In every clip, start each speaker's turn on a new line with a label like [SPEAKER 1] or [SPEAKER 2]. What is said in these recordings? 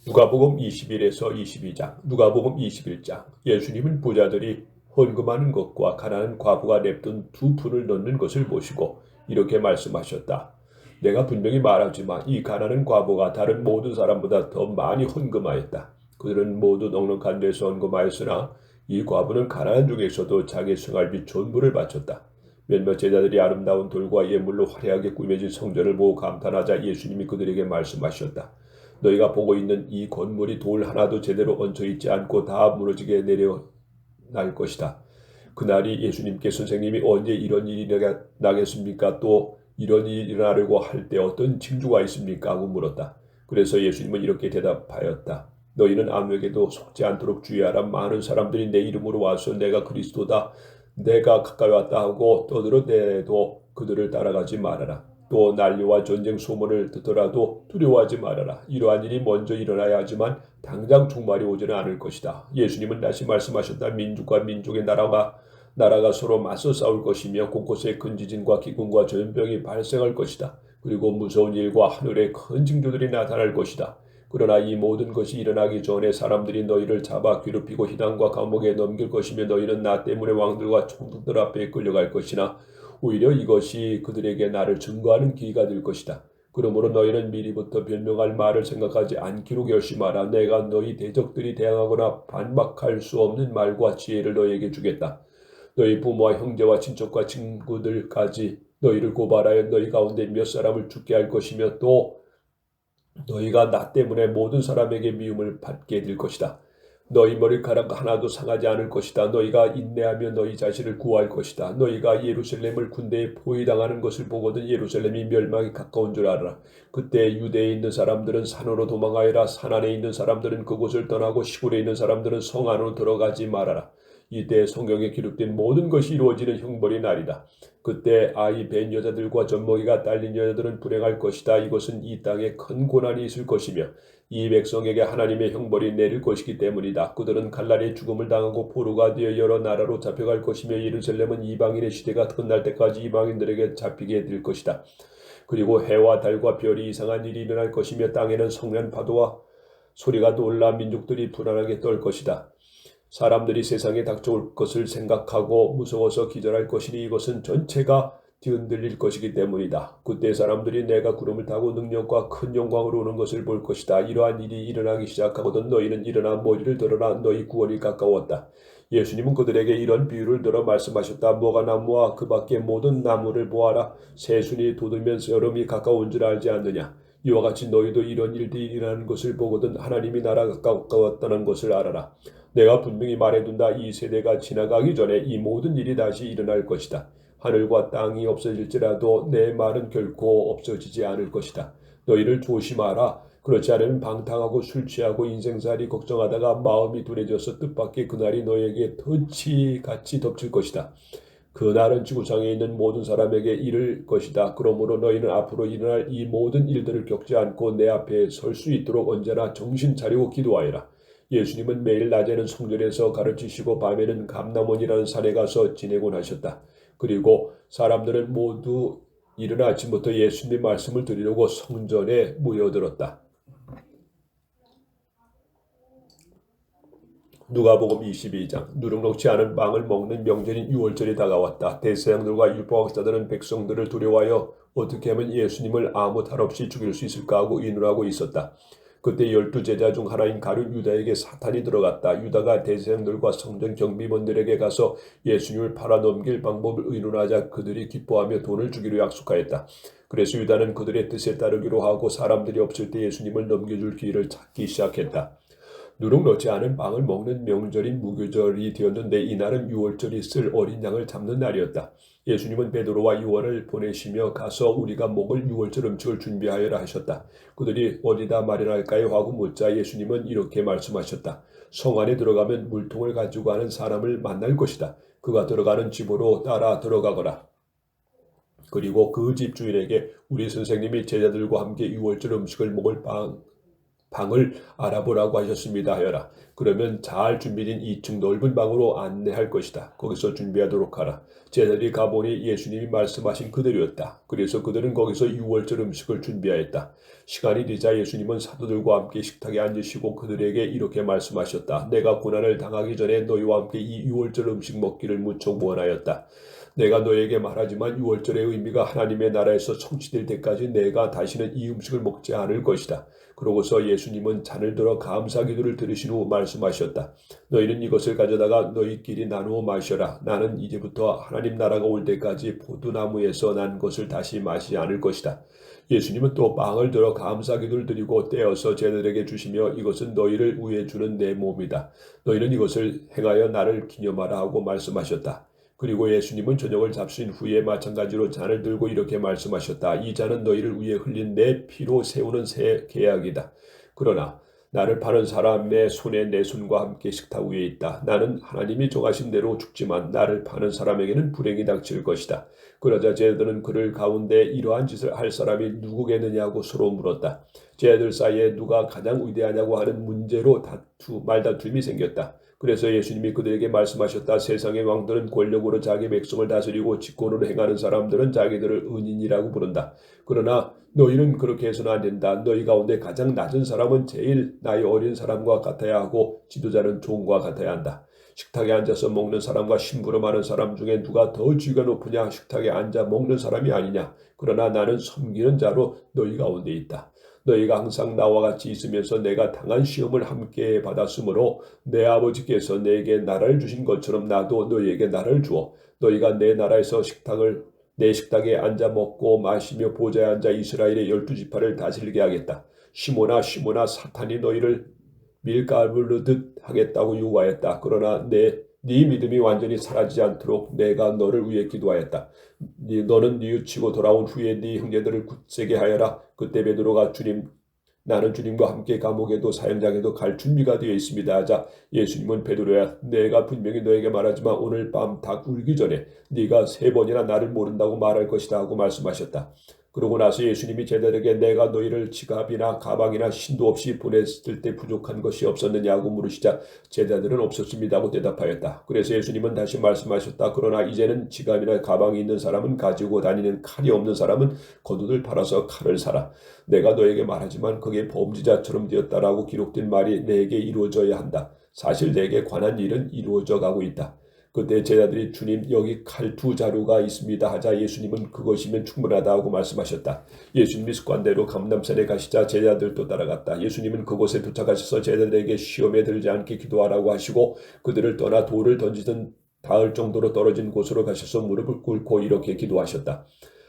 [SPEAKER 1] 누가복음 21에서 22장, 누가복음 21장. 예수님은 부자들이 헌금하는 것과 가난한 과부가 냅둔 2푼을 넣는 것을 보시고 이렇게 말씀하셨다. 내가 분명히 말하지만 이 가난한 과부가 다른 모든 사람보다 더 많이 헌금하였다. 그들은 모두 넉넉한 데서 헌금하였으나 이 과부는 가난한 중에서도 자기 생활비 전부를 바쳤다. 몇몇 제자들이 아름다운 돌과 예물로 화려하게 꾸며진 성전을 보고 감탄하자 예수님이 그들에게 말씀하셨다. 너희가 보고 있는 이 건물이 돌 하나도 제대로 얹혀 있지 않고 다 무너지게 내려날 것이다. 그날이 예수님께 선생님이 언제 이런 일이 나겠습니까? 또 이런 일이 일어나려고 할 때 어떤 징조가 있습니까? 하고 물었다. 그래서 예수님은 이렇게 대답하였다. 너희는 아무에게도 속지 않도록 주의하라. 많은 사람들이 내 이름으로 와서 내가 그리스도다, 내가 가까이 왔다 하고 떠들어대도 그들을 따라가지 말아라. 또 난리와 전쟁 소문을 듣더라도 두려워하지 말아라. 이러한 일이 먼저 일어나야 하지만 당장 종말이 오지는 않을 것이다. 예수님은 다시 말씀하셨다. 민족과 민족의 나라가 서로 맞서 싸울 것이며 곳곳에 큰 지진과 기근과 전염병이 발생할 것이다. 그리고 무서운 일과 하늘의 큰 징조들이 나타날 것이다. 그러나 이 모든 것이 일어나기 전에 사람들이 너희를 잡아 괴롭히고 희단과 감옥에 넘길 것이며 너희는 나 때문에 왕들과 총독들 앞에 끌려갈 것이나 오히려 이것이 그들에게 나를 증거하는 기회가 될 것이다. 그러므로 너희는 미리부터 변명할 말을 생각하지 않기로 결심하라. 내가 너희 대적들이 대항하거나 반박할 수 없는 말과 지혜를 너희에게 주겠다. 너희 부모와 형제와 친척과 친구들까지 너희를 고발하여 너희 가운데 몇 사람을 죽게 할 것이며 또 너희가 나 때문에 모든 사람에게 미움을 받게 될 것이다. 너희 머리카락 하나도 상하지 않을 것이다. 너희가 인내하며 너희 자신을 구할 것이다. 너희가 예루살렘을 군대에 포위당하는 것을 보거든 예루살렘이 멸망이 가까운 줄 알아라. 그때 유대에 있는 사람들은 산으로 도망하여라. 산 안에 있는 사람들은 그곳을 떠나고 시골에 있는 사람들은 성 안으로 들어가지 말아라. 이때 성경에 기록된 모든 것이 이루어지는 형벌의 날이다. 그때 아이 벤 여자들과 젖먹이가 딸린 여자들은 불행할 것이다. 이것은 이 땅에 큰 고난이 있을 것이며 이 백성에게 하나님의 형벌이 내릴 것이기 때문이다. 그들은 갈날의 죽음을 당하고 포로가 되어 여러 나라로 잡혀갈 것이며 예루살렘은 이방인의 시대가 끝날 때까지 이방인들에게 잡히게 될 것이다. 그리고 해와 달과 별이 이상한 일이 일어날 것이며 땅에는 성난 파도와 소리가 놀라 민족들이 불안하게 떨 것이다. 사람들이 세상에 닥쳐올 것을 생각하고 무서워서 기절할 것이니 이것은 전체가 뒤흔들릴 것이기 때문이다. 그때 사람들이 내가 구름을 타고 능력과 큰 영광으로 오는 것을 볼 것이다. 이러한 일이 일어나기 시작하거든 너희는 일어나 머리를 들어라. 너희 구원이 가까웠다. 예수님은 그들에게 이런 비유를 들어 말씀하셨다. 무화과 나무와 그 밖의 모든 나무를 보아라. 새순이 돋으면서 여름이 가까운 줄 알지 않느냐. 이와 같이 너희도 이런 일들이 일어나는 것을 보거든 하나님이 나라가 가까웠다는 것을 알아라. 내가 분명히 말해둔다. 이 세대가 지나가기 전에 이 모든 일이 다시 일어날 것이다. 하늘과 땅이 없어질지라도 내 말은 결코 없어지지 않을 것이다. 너희를 조심하라. 그렇지 않으면 방탕하고 술 취하고 인생살이 걱정하다가 마음이 둔해져서 뜻밖의 그날이 너희에게 덫이같이 덮칠 것이다. 그날은 지구상에 있는 모든 사람에게 이를 것이다. 그러므로 너희는 앞으로 일어날 이 모든 일들을 겪지 않고 내 앞에 설 수 있도록 언제나 정신 차리고 기도하여라. 예수님은 매일 낮에는 성전에서 가르치시고 밤에는 감람원이라는 산에 가서 지내곤 하셨다. 그리고 사람들은 모두 이른 아침부터 예수님의 말씀을 들으려고 성전에 모여들었다. 누가복음 22장. 누룩놓지 않은 빵을 먹는 명절인 유월절이 다가왔다. 대제사장들과 율법학자들은 백성들을 두려워하여 어떻게 하면 예수님을 아무 탈 없이 죽일 수 있을까 하고 의논하고 있었다. 그때 12제자 중 하나인 가룟 유다에게 사탄이 들어갔다. 유다가 대제사장들과 성전 경비원들에게 가서 예수님을 팔아넘길 방법을 의논하자 그들이 기뻐하며 돈을 주기로 약속하였다. 그래서 유다는 그들의 뜻에 따르기로 하고 사람들이 없을 때 예수님을 넘겨줄 기회를 찾기 시작했다. 누룩 넣지 않은 빵을 먹는 명절인 무교절이 되었는데 이날은 유월절이 쓸 어린 양을 잡는 날이었다. 예수님은 베드로와 요한을 보내시며 가서 우리가 먹을 유월절 음식을 준비하여라 하셨다. 그들이 어디다 마련할까요? 하고 묻자 예수님은 이렇게 말씀하셨다. 성 안에 들어가면 물통을 가지고 가는 사람을 만날 것이다. 그가 들어가는 집으로 따라 들어가거라. 그리고 그 집 주인에게 우리 선생님이 제자들과 함께 유월절 음식을 먹을 방을 알아보라고 하셨습니다 하여라. 그러면 잘 준비된 2층 넓은 방으로 안내할 것이다. 거기서 준비하도록 하라. 제자들이 가보니 예수님이 말씀하신 그대로였다. 그래서 그들은 거기서 유월절 음식을 준비하였다. 시간이 되자 예수님은 사도들과 함께 식탁에 앉으시고 그들에게 이렇게 말씀하셨다. 내가 고난을 당하기 전에 너희와 함께 이 유월절 음식 먹기를 무척 원하였다. 내가 너에게 말하지만 유월절의 의미가 하나님의 나라에서 성취될 때까지 내가 다시는 이 음식을 먹지 않을 것이다. 그러고서 예수님은 잔을 들어 감사 기도를 들으신 후 말씀하셨다. 너희는 이것을 가져다가 너희끼리 나누어 마셔라. 나는 이제부터 하나님 나라가 올 때까지 포도나무에서 난 것을 다시 마시지 않을 것이다. 예수님은 또 빵을 들어 감사 기도를 드리고 떼어서 제자들에게 주시며 이것은 너희를 위해 주는 내 몸이다. 너희는 이것을 행하여 나를 기념하라 하고 말씀하셨다. 그리고 예수님은 저녁을 잡수신 후에 마찬가지로 잔을 들고 이렇게 말씀하셨다. 이 잔은 너희를 위해 흘린 내 피로 세우는 새 계약이다. 그러나 나를 파는 사람의 손에 내 손과 함께 식탁 위에 있다. 나는 하나님이 정하신 대로 죽지만 나를 파는 사람에게는 불행이 닥칠 것이다. 그러자 제자들은 그를 가운데 이러한 짓을 할 사람이 누구겠느냐고 서로 물었다. 제자들 사이에 누가 가장 위대하냐고 하는 문제로 말다툼이 생겼다. 그래서 예수님이 그들에게 말씀하셨다. 세상의 왕들은 권력으로 자기 백성을 다스리고 직권으로 행하는 사람들은 자기들을 은인이라고 부른다. 그러나 너희는 그렇게 해서는 안 된다. 너희 가운데 가장 낮은 사람은 제일 나이 어린 사람과 같아야 하고 지도자는 종과 같아야 한다. 식탁에 앉아서 먹는 사람과 심부름하는 사람 중에 누가 더 지위가 높으냐? 식탁에 앉아 먹는 사람이 아니냐? 그러나 나는 섬기는 자로 너희 가운데 있다. 너희가 항상 나와 같이 있으면서 내가 당한 시험을 함께 받았으므로 내 아버지께서 내게 나라를 주신 것처럼 나도 너희에게 나라를 주어 너희가 내 나라에서 내 식탁에 앉아 먹고 마시며 보좌에 앉아 이스라엘의 12지파를 다스리게 하겠다. 시몬아 사탄이 너희를 밀가부르듯 하겠다고 요구하였다. 그러나 네 믿음이 완전히 사라지지 않도록 내가 너를 위해 기도하였다. 너는 뉘우치고 돌아온 후에 네 형제들을 굳세게 하여라. 그때 베드로가 나는 주님과 함께 감옥에도 사형장에도 갈 준비가 되어 있습니다 하자 예수님은 베드로야 내가 분명히 너에게 말하지만 오늘 밤 닭 울기 전에 네가 3번이나 나를 모른다고 말할 것이다 하고 말씀하셨다. 그러고 나서 예수님이 제자들에게 내가 너희를 지갑이나 가방이나 신도 없이 보냈을 때 부족한 것이 없었느냐고 물으시자 제자들은 없었습니다 하고 대답하였다. 그래서 예수님은 다시 말씀하셨다. 그러나 이제는 지갑이나 가방이 있는 사람은 가지고 다니는 칼이 없는 사람은 겉옷을 팔아서 칼을 사라. 내가 너에게 말하지만 그게 범죄자처럼 되었다라고 기록된 말이 내게 이루어져야 한다. 사실 내게 관한 일은 이루어져 가고 있다. 그때 제자들이 주님 여기 칼 2자루가 있습니다 하자 예수님은 그것이면 충분하다 하고 말씀하셨다. 예수님이 습관대로 감람산에 가시자 제자들도 따라갔다. 예수님은 그곳에 도착하셔서 제자들에게 시험에 들지 않게 기도하라고 하시고 그들을 떠나 돌을 던지든 닿을 정도로 떨어진 곳으로 가셔서 무릎을 꿇고 이렇게 기도하셨다.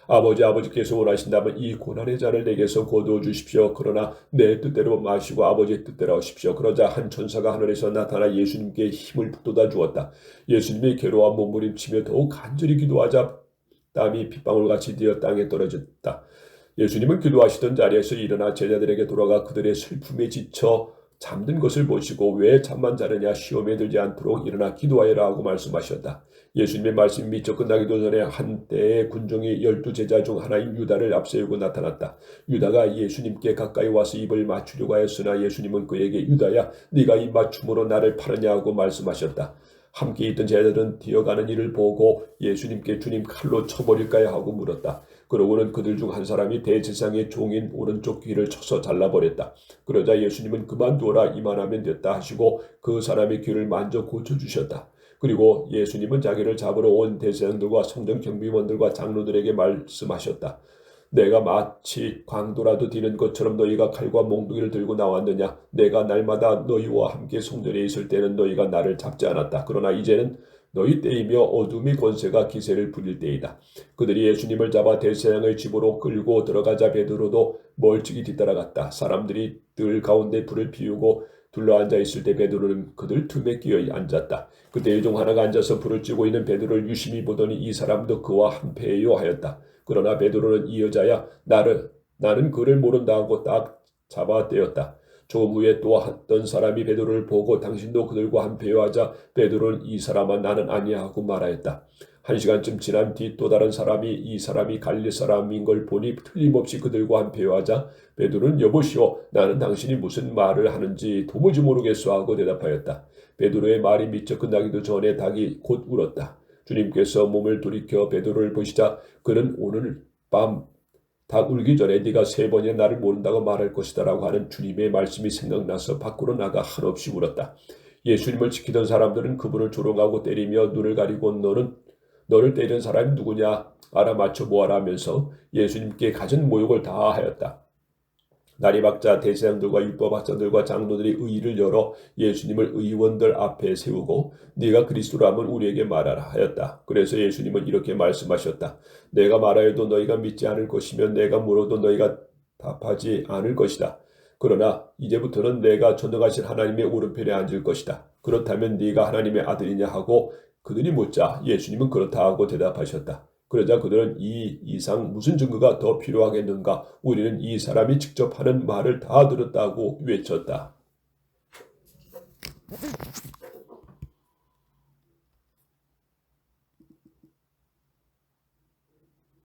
[SPEAKER 1] 아버지께서 원하신다면 이 고난의 잔을 내게서 거두어 주십시오. 그러나 내 뜻대로 마시고 아버지의 뜻대로 하십시오. 그러자 한 천사가 하늘에서 나타나 예수님께 힘을 북돋아 주었다. 예수님이 괴로워 몸부림치며 더욱 간절히 기도하자 땀이 빗방울같이 되어 땅에 떨어졌다. 예수님은 기도하시던 자리에서 일어나 제자들에게 돌아가 그들의 슬픔에 지쳐 잠든 것을 보시고 왜 잠만 자느냐 시험에 들지 않도록 일어나 기도하여라 하고 말씀하셨다. 예수님의 말씀이 미처 끝나기도 전에 한때의 군중이 12제자 중 하나인 유다를 앞세우고 나타났다. 유다가 예수님께 가까이 와서 입을 맞추려고 하였으나 예수님은 그에게 유다야 네가 입 맞춤으로 나를 파느냐 하고 말씀하셨다. 함께 있던 제자들은 뛰어가는 이를 보고 예수님께 주님 칼로 쳐버릴까요 하고 물었다. 그러고는 그들 중 한 사람이 대제사장의 종인 오른쪽 귀를 쳐서 잘라버렸다. 그러자 예수님은 그만두어라 이만하면 됐다 하시고 그 사람의 귀를 만져 고쳐주셨다. 그리고 예수님은 자기를 잡으러 온 대제사장들과 성전 경비원들과 장로들에게 말씀하셨다. 내가 마치 강도라도 뛰는 것처럼 너희가 칼과 몽둥이를 들고 나왔느냐? 내가 날마다 너희와 함께 성전에 있을 때는 너희가 나를 잡지 않았다. 그러나 이제는 너희 때이며 어둠의 권세가 기세를 부릴 때이다. 그들이 예수님을 잡아 대제사장의 집으로 끌고 들어가자 베드로도 멀찍이 뒤따라갔다. 사람들이 뜰 가운데 불을 피우고 둘러앉아 있을 때 베드로는 그들 틈에 끼어 앉았다. 그때 일중 하나가 앉아서 불을 쬐고 있는 베드로를 유심히 보더니 이 사람도 그와 한패요 하였다. 그러나 베드로는 이 여자야 나는 그를 모른다 하고 딱 잡아 떼었다. 조금 후에 또 어떤 사람이 베드로를 보고 당신도 그들과 함께요 하자 베드로는 이 사람아 나는 아니야 하고 말하였다. 1시간쯤 지난 뒤 또 다른 사람이 이 사람이 갈릴리 사람인 걸 보니 틀림없이 그들과 함께요 하자 베드로는 여보시오 나는 당신이 무슨 말을 하는지 도무지 모르겠소 하고 대답하였다. 베드로의 말이 미처 끝나기도 전에 닭이 곧 울었다. 주님께서 몸을 돌이켜 베드로를 보시자 그는 오늘 밤 닭 울기 전에 네가 3번이나 나를 모른다고 말할 것이다 라고 하는 주님의 말씀이 생각나서 밖으로 나가 한없이 울었다. 예수님을 지키던 사람들은 그분을 조롱하고 때리며 눈을 가리고 너를 때리는 사람이 누구냐 알아맞혀 보아라 하면서 예수님께 갖은 모욕을 다하였다. 나리박자 대제사장들과 율법학자들과 장로들이 의의를 열어 예수님을 의원들 앞에 세우고 네가 그리스도라면 우리에게 말하라 하였다. 그래서 예수님은 이렇게 말씀하셨다. 내가 말하여도 너희가 믿지 않을 것이며 내가 물어도 너희가 답하지 않을 것이다. 그러나 이제부터는 내가 전능하신 하나님의 오른편에 앉을 것이다. 그렇다면 네가 하나님의 아들이냐 하고 그들이 묻자 예수님은 그렇다 하고 대답하셨다. 그러자 그들은 이 이상 무슨 증거가 더 필요하겠는가? 우리는 이 사람이 직접 하는 말을 다 들었다고 외쳤다.